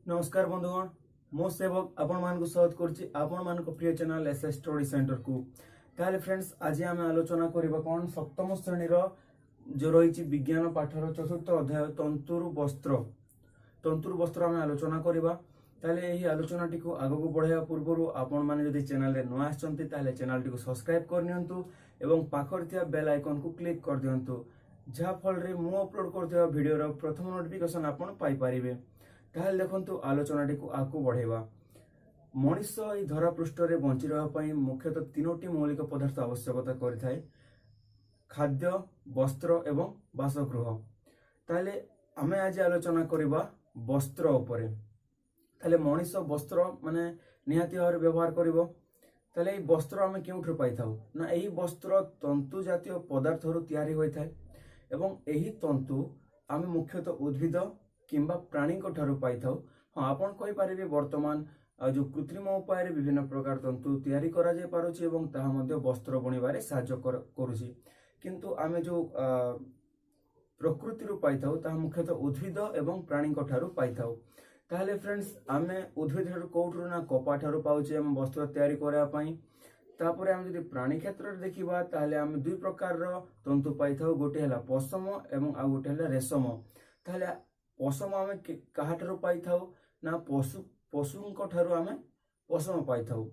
नमस्कार बंधुगण मो सेवक आपण मानक स्वागत करछि आपण मानक प्रिय चैनल एसएस स्टडी सेंटर को। ताले फ्रेंड्स आज आम आलोचना करबा कोन सप्तम श्रेणी रो जो रही विज्ञान पाठर चतुर्थ अध्याय तंतुर वस्त्र आम आलोचना करबा। ताले एही आलोचना टी को आगो को बढ़ाया पूर्व आपण माने जदि चैनल रे न आछंती ताले चैनल टी को सब्सक्राइब कर नियंतु एवं पाखर थिया बेल आइकन को क्लिक कर दियंतु जहा फल रे मु अपलोड करथिबा वीडियो रो प्रथम नोटिफिकेशन आपण पाई परिबे। ताहले देखंतु आलोचना टी को आगो बढ़ाइबा। मनुष्य एही धरा पृष्ठ रे बंची रहबा पई मुख्यतः तीनोटी मौलिक पदार्थ आवश्यकता करिथाय खाद्य वस्त्र एवं बासगृह। ताहले आमे आज आलोचना करबा वस्त्र उपरे। ताहले मनुष्य वस्त्र माने निहाती भाव व्यवहार करिवो। ताहले एही वस्त्र आमे केउठु पाइथाउ ना एही वस्त्र तंतु जातीय पदार्थरु तयारी होइथाय एवं एही तंतु आमे मुख्यतः उद्भिद किंबा प्राणी ठारू पाइथाउ। हाँ आपण कहि परिबे वर्तमान जो कृत्रिम उपाय विभिन्न प्रकार तंतु तैयारी करा जाय पारुछि एवं ताहा मध्ये वस्त्र बुणिबारे साहाय्य करूछि, किंतु आमे जो प्रकृति रु पाइथाउ ताहा मुख्यतः उद्भिद एवं प्राणी ठारू पाइथाउ। ताहले फ्रेंड्स आमे उद्भिद ठारू कोठरू ना कपा ठारू पाउछि एवं वस्त्र तैयारी करा पई। तापरे आमे जदि प्राणी क्षेत्र रे देखिबा ताहले आमे दुई प्रकार रो तंतु पाइथाउ, गोटे हला पशम एवं आ गोटे हला रेशम। ताहले पशम आमे काहाठारू पाइथाउ ना पशुंक ठारू आमे पशम पाइथाउ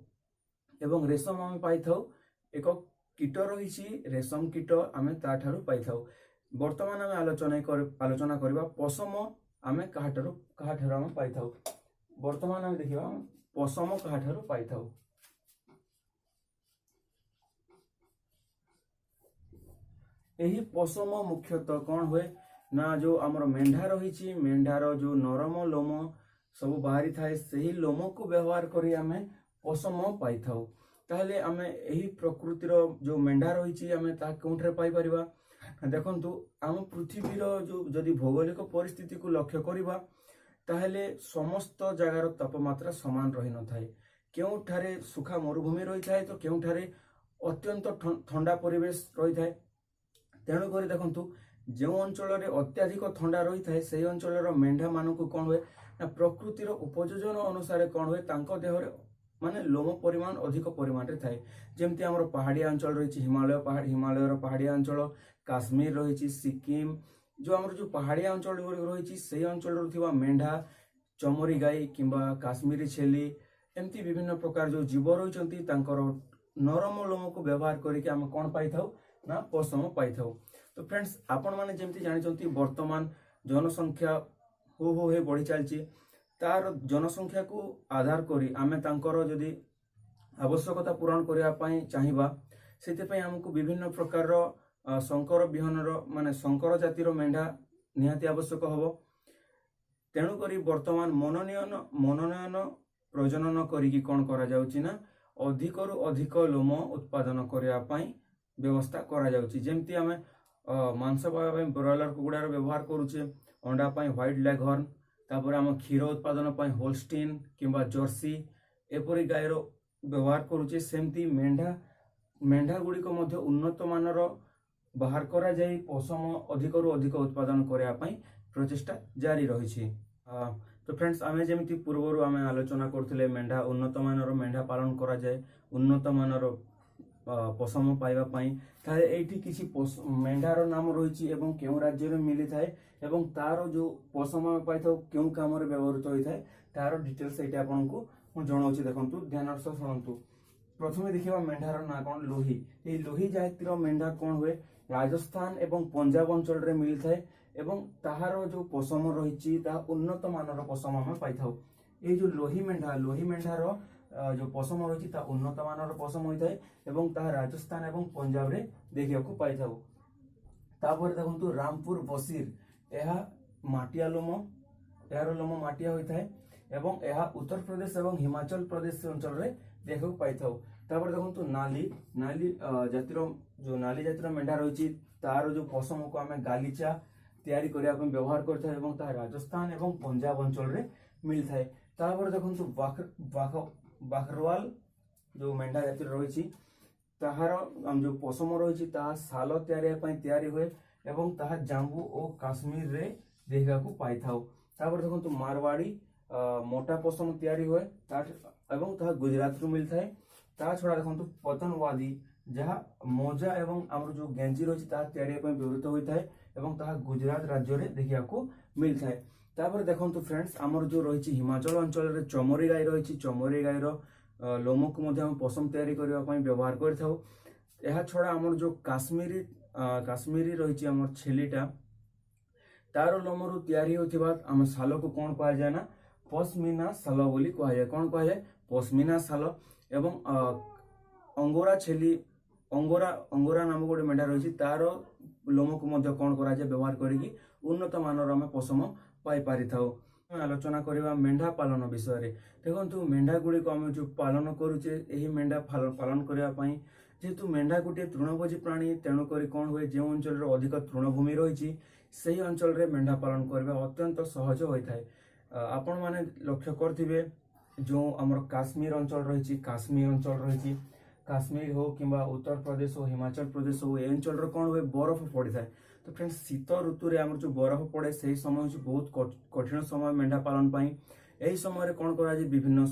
एवं रेशम आमे पाइथाउ एक कीट रहिछि रेशम कीट आमे ता ठारू पाइथाउ। वर्तमान आमे आलोचना करबा पशम आमे काहाठारू आमे पाइथाउ। वर्तमान आमे देखिबा पशम काहाठारू पाइथाउ। एही पशम मुख्यतः कौन हुए ना जो आमर मेंढा रही मेंढार जो नरम लोम सब बाहरी थाए सही लोम को व्यवहार करी आमे पशम पाई थाउ। ताहले आमे एही प्रकृतिर जो मेंढा रही आमे ता कोठरे पाई परिबा। देखंतु आम पृथ्वीर जो जदि भौगोलिक परिस्थिति को लक्ष्य करिबा ताहले समस्त जगार तापमात्रा समान रही न थाए। केउठारे सुखा मरुभूमि रही थाए तो केउठारे अत्यंत ठंडा परिवेश रही थाए। तेणु करी देखंतु जो अंचल अत्याधिक ठंडा रही थाए से अंचल मेंढा मानक कौन हुए ना प्रकृतिर उपयोजन अनुसार कौन हुए तांको देहरे माने लोम परिमाण अधिक परिमाण रे थाए। जेमति हमर पहाड़िया अंचल रही हिमालय पहाड़िया अंचल काश्मीर रही सिक्किम जो हमर जो पहाड़िया अंचल रही से अंचल रथिबा मेंढा चमरी गाई किंबा काश्मीरी छेली एमती विभिन्न प्रकार जो जीव रही तांकर नरम लोम को व्यवहार करके आम कौन पाई थाउ ना पशम पाई थाउ। तो फ्रेंड्स आपण माने जेमती जानिचंती वर्तमान जनसंख्या हो हे बढ़ी चलची तार जनसंख्या को आधार करी आमे तांकर जदि आवश्यकता पूरण करिया पई चाहिबा सेते पई हमकु विभिन्न प्रकार रो संकर बिहन रो माने संकर जातिर मेंढा निहाती आवश्यक हबो। तेणु करी वर्तमान मनोनयन प्रजनन करिकी कोन करा जाउची ना अधिकरु अधिक लोम उत्पादन करिया पई व्यवस्था करा जाउची। जेमती आमे मांस पाइबा ब्रॉयलर कुकुड़ार व्यवहार करुचे, अंडा पाई व्हाइट लेघर्न, तापर आम क्षीर उत्पादन पाई होल्स्टीन किंबा जर्सी एपरी गायर व्यवहार करुचे। सेमती मेंढा गुड़िक मध्य उन्नत मानर बाहर करा जाई पशम अधिकरु अधिक उत्पादन करिया पई प्रचेष्टा जारी रही। तो फ्रेंड्स आमे जेमिति पूर्वरु आमे आलोचना करथिले मेंढा उन्नत मानर मेंढा पालन करा जाए उन्नत मानर पशम पाइबा पाई। ताहे एठी किछि मेंढार नाम रही एवं केउ राज्य रे मिली थाए एवं तार जो पशम पाइथाउ केउ काम रे व्यवहृत होई थाए तार डिटेल्स एठी आपनकु मु जणाउछि। देखंतु ध्यान सह सुनंतु। प्रथमे देखिबा मेंढार ना कोन लोही। ए लोही जातिर मेंढा कोन हुए राजस्थान एवं पंजाब अंचल रे मिली थाए एवं ताहार जो पशम रही ता उन्नत मानर पशम हम पाइथाउ। ए जो लोही मेंढार जो पशम रही ता उन्नत मानर पशम होता है एवं ताहा राजस्थान एवं पंजाब रे देखिया को पाई थाउ। तापर देखंतु रामपुर बसीर एहा माटिया लोम एहार लोम माटिया होता है एवं एहा उत्तर प्रदेश एवं हिमाचल प्रदेश अंचल रे देखिया को पाई थाउ। तापर देखंतु नाली जातिर मेंढा रही तार जो पशम को आमे गालीचा तैयारी करिया पे व्यवहार करथाय एवं ताहा राजस्थान एवं पंजाब अंचल रे मिल थाए। तापर देखंतु बाखरवाल जो मेंढा जातिर रही ताहार जो पशम रही साल तैयारी हुए एवं ताहा जाम्बू और काश्मीर रे देखा को पाई थाउ। तापर देखंतु मारवाड़ी मोटा पशम तैयारी हुए एवं ताहा गुजरात रु मिलता है। ता छड़ा देखंतु पतनवादी जहाँ मोजा एवं आमर जो गेंजी रही तैयारी व्यवहृत होता है एवं ताहा गुजरात राज्य में देखा मिलता है। तापर देखंतु फ्रेंड्स आमर जो रही हिमाचल अंचल में चमरी गाई रही चमरी गाईर लोम को पसम तैयारी करने व्यवहार कर छड़ा आमर जो काश्मीरी रही आमर छेलीटा तार लोमरु तैयारी होथिबा आम साल को कौन कहा जाए ना पश्मीना साल बोली कहा जाए। कौन कहा जाए पश्मीना साल एवं अंगोरा छेली अंगोरा नाम गोटे मेढा रही तार लोम को कौन करा जाए व्यवहार करी उन्नत मानर आम पशम पाई पारि थाउ। आलोचना करवा मेढा पालन विषय। देखो मेढा गुड़िक आम जो पालन करुचे यही मेढा पालन करने जेहेतु मेढा गोटे तृणभोजी प्राणी तेणुक कौन हुए जो अंचल अधिक तृणभूमि रही से अंचल में मेढा पालन करने अत्यंत सहज होता है। आपण मैंने लक्ष्य करेंगे जो आमर काश्मीर अंचल रही काश्मीर हो कि उत्तर प्रदेश हो हिमाचल प्रदेश हो ये अंचल कौन हुए बरफ पड़ी था। तो फ्रेंड्स शीत ऋतु आम जो बरफ पड़े से समय हूँ बहुत कठिन समय मेढा पालन पाई। यही समय कौन करा विभिन्न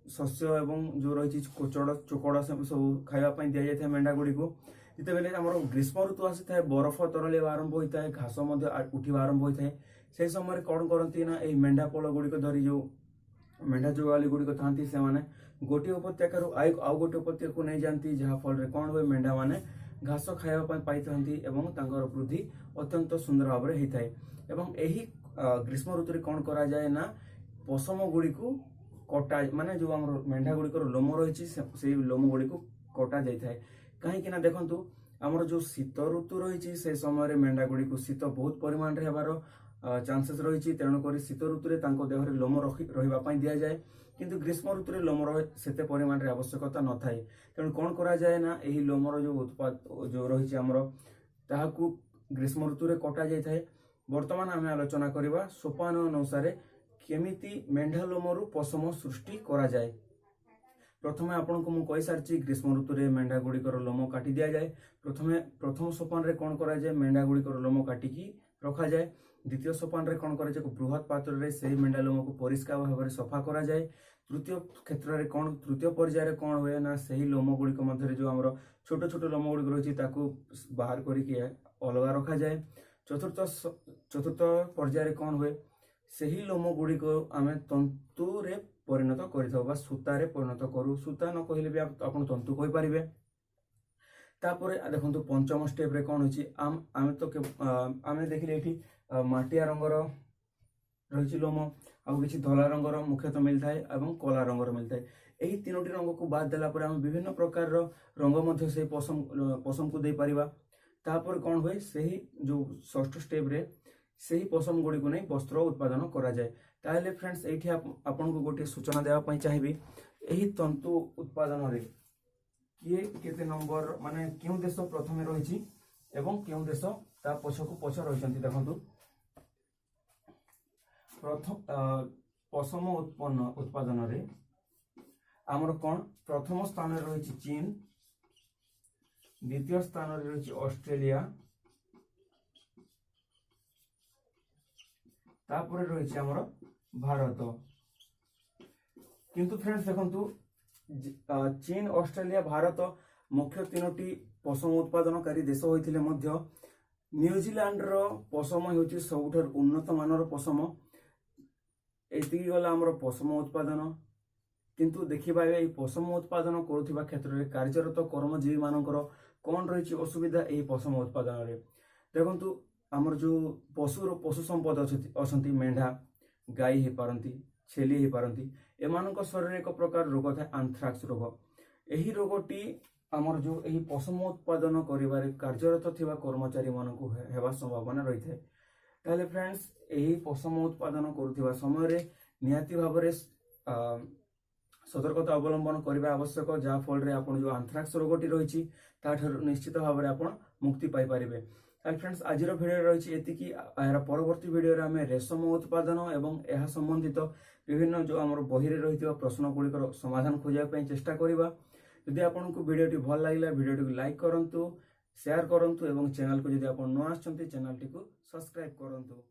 शस्य एवं जो रही चोकड़ सब खावाई दि जाए मेढा गुड़ी को। जिते बेले आम ग्रीष्म ऋतु आसी था बरफ तरल आरंभ होता है घास उठा आरंभ होता है से समय कौन करती ना यही मेढा पल गुड़िक धरी जो मेढा जुगाली गुड़िक था से गोटे उपत्यकार आउ गोटे उपत्यका को नहीं जाती जहाँ फल कौन हुए मेढा माने घास खावाई पाई था वृद्धि अत्यंत सुंदर भाव में होता है। एवं यही ग्रीष्म ऋतु कौन करा जाए ना पशम गुड़ी को कटा माने जो आम मेढा गुड़िकर लोम रही से लोम गुड़ी को कटा जाए कहीं देखु आमर जो शीत ऋतु रही से समय मेढा गुड़ी को शीत बहुत परिमाण में होबार चांसेस रही तेणुक शीत ऋतु में देहरे लोम रही दि जाए किंतु ग्रीष्म ऋतु में लोमर से परिमाण में आवश्यकता न थाए। तेणु कौन करा जाए ना यही लोमर जो उत्पाद जो रही आमर ताहाकू ग्रीष्म ऋतु में कटा जाए। वर्तमान आम आलोचना करवा सोपान अनुसार केमिति मेढा लोमरु पशम सृष्टि करा जाए। प्रथमे आपन को कही सारी ग्रीष्म ऋतु में मेढा गुड़िकर लोम काटी दि जाए। प्रथम सोपान रे कौन करा जाए मेढा गुड़िकर लोम काटिकी रखा जाए। द्वितीय सोपान रे कौन करा जाए बृहत पात्र रे से मेढा लोम को परिष्कार भाव में सफा करा जाए। तृतीय क्षेत्र में कौन तृतीय पर्यायर कौन हुए ना से लोम गुड़िक मध्य जो आम छोट छोट लोम गुड़िक रही बाहर करके अलग रखा जाए। चतुर्थ पर्यायर कौन हुए से लोम गुड़िक आम तंतु रे परिणत कर सूतारे परिणत करूँ। सूता न कहले भी आप तंतु कहि पारिबे। तापर देखो पंचम स्टेप रे कौन होची आम तो आम देखिले एठी माटिया रंगर रही लोम आउ किसी धला रंगर मुख्यतः मिलता है और कला रंगर मिलता है। यही तीनोटी रंग को बाद देला पर आम विभिन्न प्रकार रंग मध्य से पशम को दे पारिबा। तापर कौन हुए सही जो षष्ठ स्टेप रे सही पशम गुड़ी को नहीं वस्त्र उत्पादन करा जाए। ताहले फ्रेंड्स एठी आपन को गोटे सूचना देवा पई चाहिबी एही तंतु उत्पादन रे किए केते नंबर माने क्यों देश प्रथमे रही एवं क्यों देश ता पछकु पछ रहिसंती। देखंतु प्रथम पशम उत्पादन रे आमर कौन प्रथम स्थान रही चीन, द्वितीय स्थान रही ऑस्ट्रेलिया, तापर रही आमर भारत। किंतु फ्रेंड्स देखंतु चीन, ऑस्ट्रेलिया, भारत मुख्य तीनोटी पशम उत्पादनकारी देश होइथिले मध्य न्यूजीलैंड रो पशम होउची सबुठार उन्नत मानर पशम। एति गला आमर पशम उत्पादन। किंतु देखिबा ए पशम उत्पादन करुथिबा क्षेत्र में कार्यरत कर्मजीवी मानकर कौन रही असुविधा यही पशम उत्पादन रे। देखंतु आमर जो पशु संपद अछंती मेढा गाई हे पारंती छेली हे पारंती एमानक शरीर एक प्रकार रोग था आंथ्राक्स रोग। यही रोगटी आमर जो यही पशम उत्पादन करिबारे कार्यरत थिबा कर्मचारी मानकु हेबा संभावना रही है। ताहले फ्रेंड्स यही पशम उत्पादन करुथिबा समय रे निहाती भाव में सतर्कता अवलंबन करने आवश्यक जहाँ फल रे आपन जो आंथ्राक्स रोगटी रही निश्चित भाव में आप मुक्ति पाई पारिबे। फ्रेंड्स आज भिडियो रही एतिकी यार परवर्ती भिडियो आम रेशम उत्पादन एवं यह संबंधित विभिन्न जो आम बही रही प्रश्न गुड़िकर समाधान खोजापी चेष्टा करवा। यदि आपको भिडियोटी भल लगे भिडियोटी लाइक करूँ, शेयर करूँ और चैनल को जब आप नुआ आसछंती चैनल टी को सब्सक्राइब करूँ।